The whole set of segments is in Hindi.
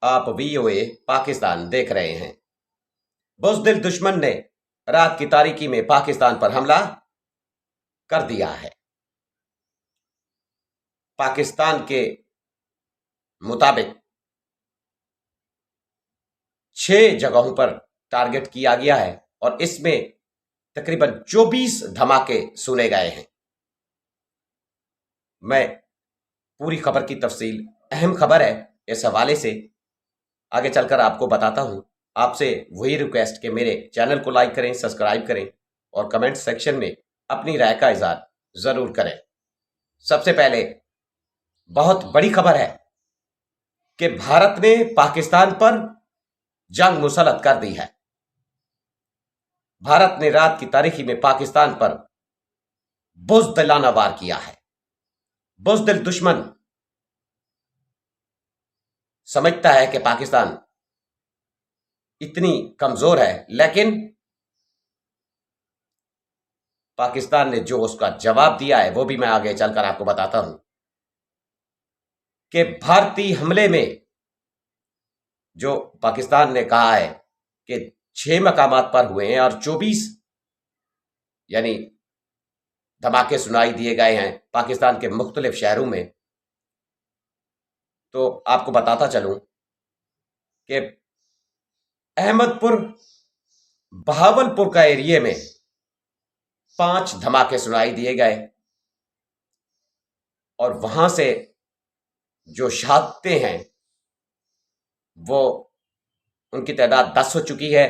आप वीओए पाकिस्तान देख रहे हैं। बुज़दिल दुश्मन ने रात की तारीकी में पाकिस्तान पर हमला कर दिया है। पाकिस्तान के मुताबिक 6 जगहों पर टारगेट किया गया है और इसमें तकरीबन 24 धमाके सुने गए हैं। मैं पूरी खबर की तफसील, अहम खबर है, इस हवाले से आगे चलकर आपको बताता हूं। आपसे वही रिक्वेस्ट कि मेरे चैनल को लाइक करें, सब्सक्राइब करें और कमेंट सेक्शन में अपनी राय का इज़हार जरूर करें। सबसे पहले बहुत बड़ी खबर है कि भारत ने पाकिस्तान पर जंग मुसल्लत कर दी है। भारत ने रात की तारीखी में पाकिस्तान पर बुज़दिलाना वार किया है। बुज़दिल दुश्मन समझता है कि पाकिस्तान इतनी कमजोर है, लेकिन पाकिस्तान ने जो उसका जवाब दिया है वो भी मैं आगे चलकर आपको बताता हूं कि भारतीय हमले में जो पाकिस्तान ने कहा है कि 6 मकामात पर हुए हैं और 24 यानी धमाके सुनाई दिए गए हैं पाकिस्तान के मुख्तलिफ शहरों में। तो आपको बताता चलूं कि अहमदपुर बहावलपुर का एरिया में 5 धमाके सुनाई दिए गए और वहां से जो शहादतें हैं वो उनकी तादाद 10 हो चुकी है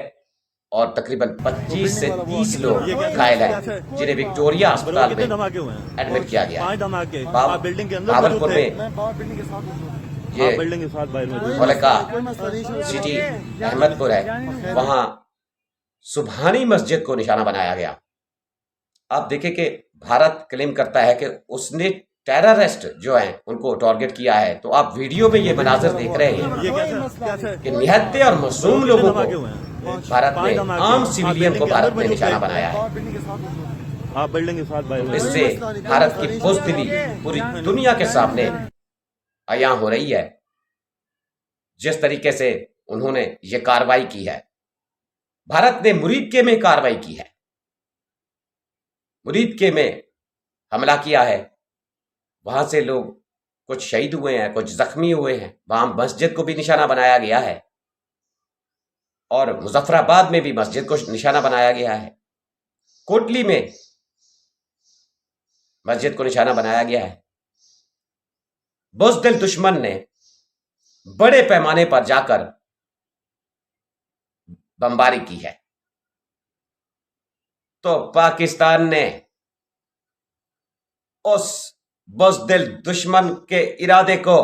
और तकरीबन 25 से 30 लोग घायल हैं, जिन्हें विक्टोरिया अस्पताल में एडमिट किया गया है। भावलपुर में ये मौलिका सिटी अहमदपुर है, वहां सुबहानी मस्जिद को निशाना बनाया गया। आप देखें कि भारत क्लेम करता है कि उसने टेररिस्ट जो हैं उनको टारगेट किया है। तो आप वीडियो में ये मनाजर देख रहे हैं कि निहत्ते और मासूम लोगों को भारत ने, आम सिविलियन को भारत ने निशाना बनाया है। इससे भारत की बुज़दिली पूरी दुनिया के सामने अयां हो रही है। जिस तरीके से उन्होंने ये कार्रवाई की है, भारत ने मुरीदके में कार्रवाई की है, मुरीदके में हमला किया है। वहां से लोग कुछ शहीद हुए हैं, कुछ जख्मी हुए हैं। वहां मस्जिद को भी निशाना बनाया गया है और मुजफ्फराबाद में भी मस्जिद को निशाना बनाया गया है। कोटली में मस्जिद को निशाना बनाया गया है। बुज़दिल दुश्मन ने बड़े पैमाने पर जाकर बमबारी की है। तो पाकिस्तान ने उस बुज़दिल दुश्मन के इरादे को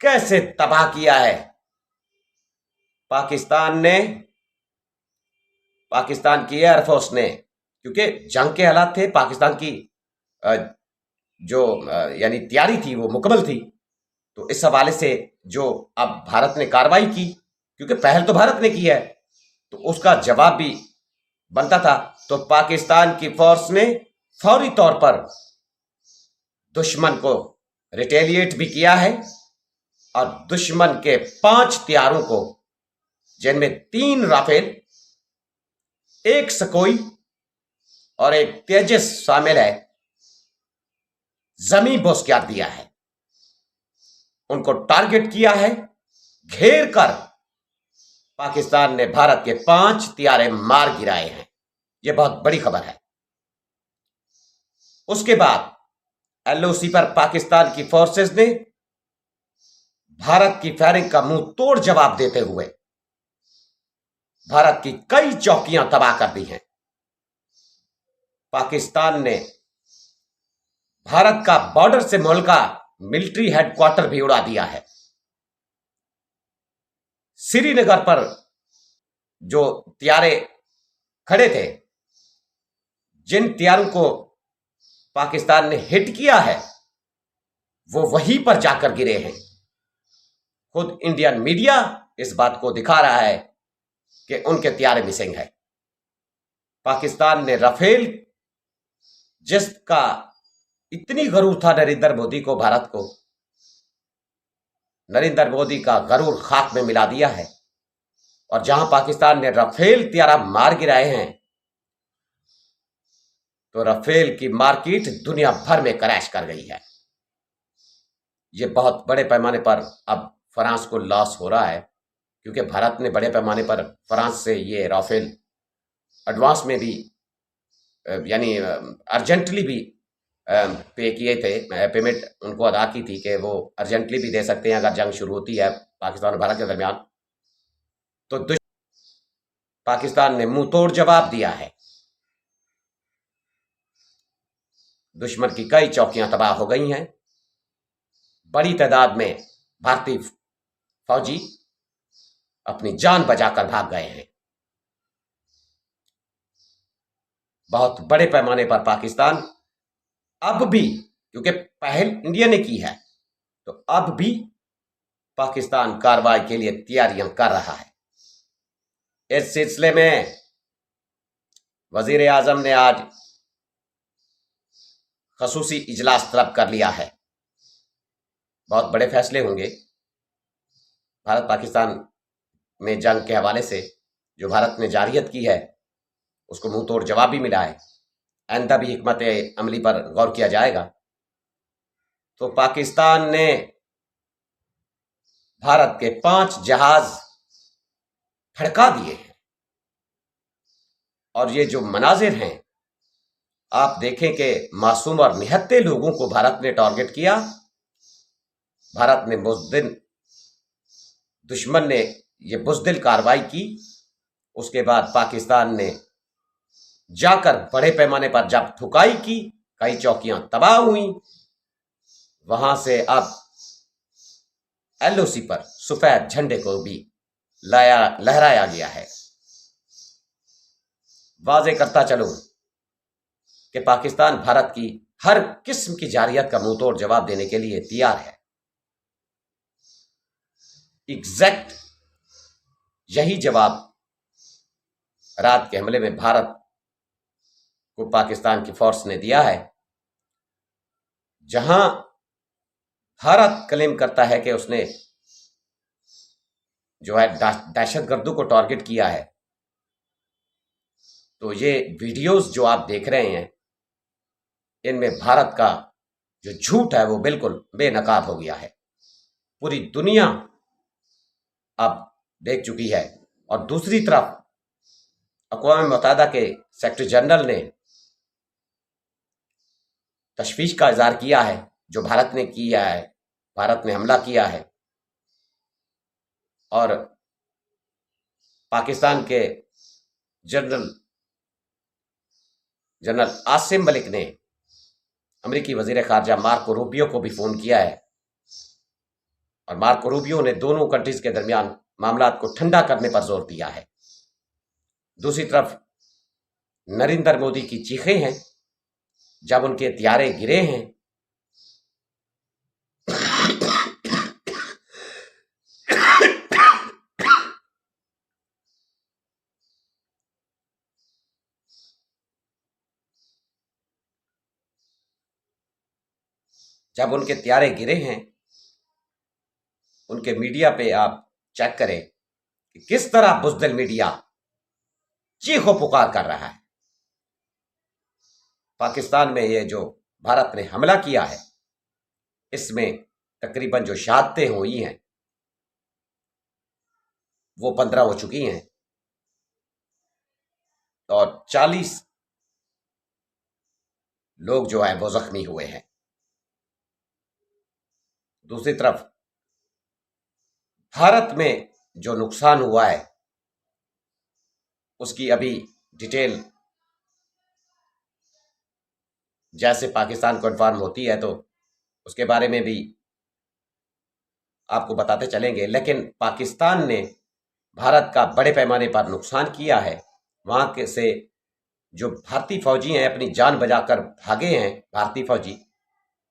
कैसे तबाह किया है? पाकिस्तान की एयरफोर्स ने, क्योंकि जंग के हालात थे, पाकिस्तान की जो यानी तैयारी थी वो मुकम्मल थी। तो इस हवाले से जो अब भारत ने कार्रवाई की, क्योंकि पहल तो भारत ने की है तो उसका जवाब भी बनता था। तो पाकिस्तान की फोर्स ने फौरी तौर पर दुश्मन को रिटेलिएट भी किया है और दुश्मन के 5 हथियारों को, जिनमें 3 राफेल, 1 सकोई और 1 तेजस शामिल है, जमीन बोस कर दिया है। उनको टारगेट किया है। घेर कर पाकिस्तान ने भारत के 5 हथियारे मार गिराए हैं। यह बहुत बड़ी खबर है। उसके बाद एलओसी पर पाकिस्तान की फोर्सेस ने भारत की फायरिंग का मुंह तोड़ जवाब देते हुए भारत की कई चौकियां तबाह कर दी हैं। पाकिस्तान ने भारत का बॉर्डर से मुल्का मिलिट्री हेडक्वार्टर भी उड़ा दिया है। श्रीनगर पर जो हथियारे खड़े थे, जिन हथियारों को पाकिस्तान ने हिट किया है, वो वहीं पर जाकर गिरे हैं। खुद इंडियन मीडिया इस बात को दिखा रहा है कि उनके हथियारे मिसिंग है। पाकिस्तान ने राफेल, जिसका इतनी गरूर था नरेंद्र मोदी को, भारत को, नरेंद्र मोदी का गरूर खाक में मिला दिया है। और जहां पाकिस्तान ने राफेल त्यारा मार गिराए हैं, तो राफेल की मार्केट दुनिया भर में क्रैश कर गई है। ये बहुत बड़े पैमाने पर अब फ्रांस को लॉस हो रहा है, क्योंकि भारत ने बड़े पैमाने पर फ्रांस से ये राफेल एडवांस में भी यानी अर्जेंटली भी पे किए थे, पेमेंट उनको अदा की थी कि वो अर्जेंटली भी दे सकते हैं अगर जंग शुरू होती है पाकिस्तान और भारत के दरमियान। तो पाकिस्तान ने मुंह तोड़ जवाब दिया है। दुश्मन की कई चौकियां तबाह हो गई हैं। बड़ी तादाद में भारतीय फौजी अपनी जान बचाकर भाग गए हैं। बहुत बड़े पैमाने पर पाकिस्तान अब भी, क्योंकि पहल इंडिया ने की है, तो अब भी पाकिस्तान कार्रवाई के लिए तैयारियां कर रहा है। इस सिलसिले में वजीर आजम ने आज खसूसी इजलास तलब कर लिया है। बहुत बड़े फैसले होंगे। भारत पाकिस्तान में जंग के हवाले से जो भारत ने जारियत की है, उसको मुंह तोड़ जवाब भी मिला है। आइंदा भी हिकमत अमली पर गौर किया जाएगा। तो पाकिस्तान ने भारत के 5 जहाज फड़का दिए हैं। और ये जो मनाजिर हैं, आप देखें कि मासूम और निहत्ते लोगों को भारत ने टारगेट किया। भारत ने दुश्मन ने ये बुज़दिल कार्रवाई की। उसके बाद पाकिस्तान ने जाकर बड़े पैमाने पर जब ठुकाई की, कई चौकियां तबाह हुई। वहां से अब एलओसी पर सफेद झंडे को भी लहराया गया है। वाज़ेह करता चलो कि पाकिस्तान भारत की हर किस्म की जारियत का मुंह तोड़ जवाब देने के लिए तैयार है। एग्जैक्ट यही जवाब रात के हमले में भारत को पाकिस्तान की फोर्स ने दिया है। जहां भारत क्लेम करता है कि उसने जो है दहशतगर्दों को टारगेट किया है, तो ये वीडियोस जो आप देख रहे हैं, इनमें भारत का जो झूठ है वो बिल्कुल बेनकाब हो गया है। पूरी दुनिया अब देख चुकी है। और दूसरी तरफ अक़वाम मुत्तहिदा के सेक्रेटरी जनरल ने तशवीश का इजहार किया है जो भारत ने किया है। भारत ने हमला किया है और पाकिस्तान के जनरल आसिम मलिक ने अमेरिकी वजीर खारजा मार्को रूबियो को भी फोन किया है। और मार्को रूबियो ने दोनों कंट्रीज के दरमियान मामला को ठंडा करने पर जोर दिया है। दूसरी तरफ नरेंद्र मोदी की चीखें हैं जब उनके हथियारे गिरे हैं। जब उनके हथियारे गिरे हैं, उनके मीडिया पे आप चेक करें कि किस तरह बुज़दिल मीडिया चीखो पुकार कर रहा है। पाकिस्तान में ये जो भारत ने हमला किया है, इसमें तकरीबन जो शहादतें हुई हैं वो 15 हो चुकी हैं और 40 लोग जो है वो जख्मी हुए हैं। दूसरी तरफ भारत में जो नुकसान हुआ है उसकी अभी डिटेल जैसे पाकिस्तान को इन्फॉर्म होती है तो उसके बारे में भी आपको बताते चलेंगे। लेकिन पाकिस्तान ने भारत का बड़े पैमाने पर नुकसान किया है। वहां के से जो भारतीय फौजी हैं अपनी जान बचाकर भागे हैं। भारतीय फौजी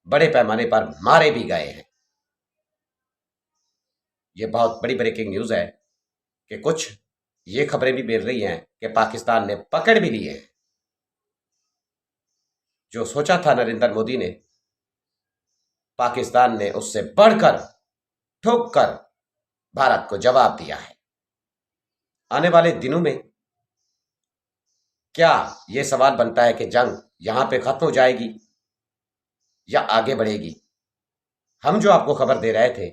बड़े पैमाने पर मारे भी गए हैं। ये बहुत बड़ी ब्रेकिंग न्यूज़ है कि कुछ ये खबरें भी मिल रही हैं कि पाकिस्तान ने पकड़ भी लिए हैं। जो सोचा था नरेंद्र मोदी ने, पाकिस्तान ने उससे बढ़कर ठोक कर भारत को जवाब दिया है। आने वाले दिनों में क्या ये सवाल बनता है कि जंग यहां पे खत्म हो जाएगी या आगे बढ़ेगी? हम जो आपको खबर दे रहे थे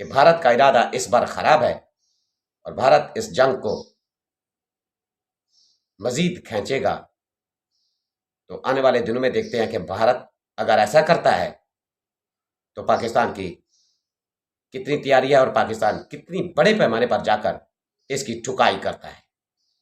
कि भारत का इरादा इस बार खराब है और भारत इस जंग को मजीद खींचेगा, तो आने वाले दिनों में देखते हैं कि भारत अगर ऐसा करता है तो पाकिस्तान की कितनी तैयारी है और पाकिस्तान कितनी बड़े पैमाने पर जाकर इसकी ठुकाई करता है।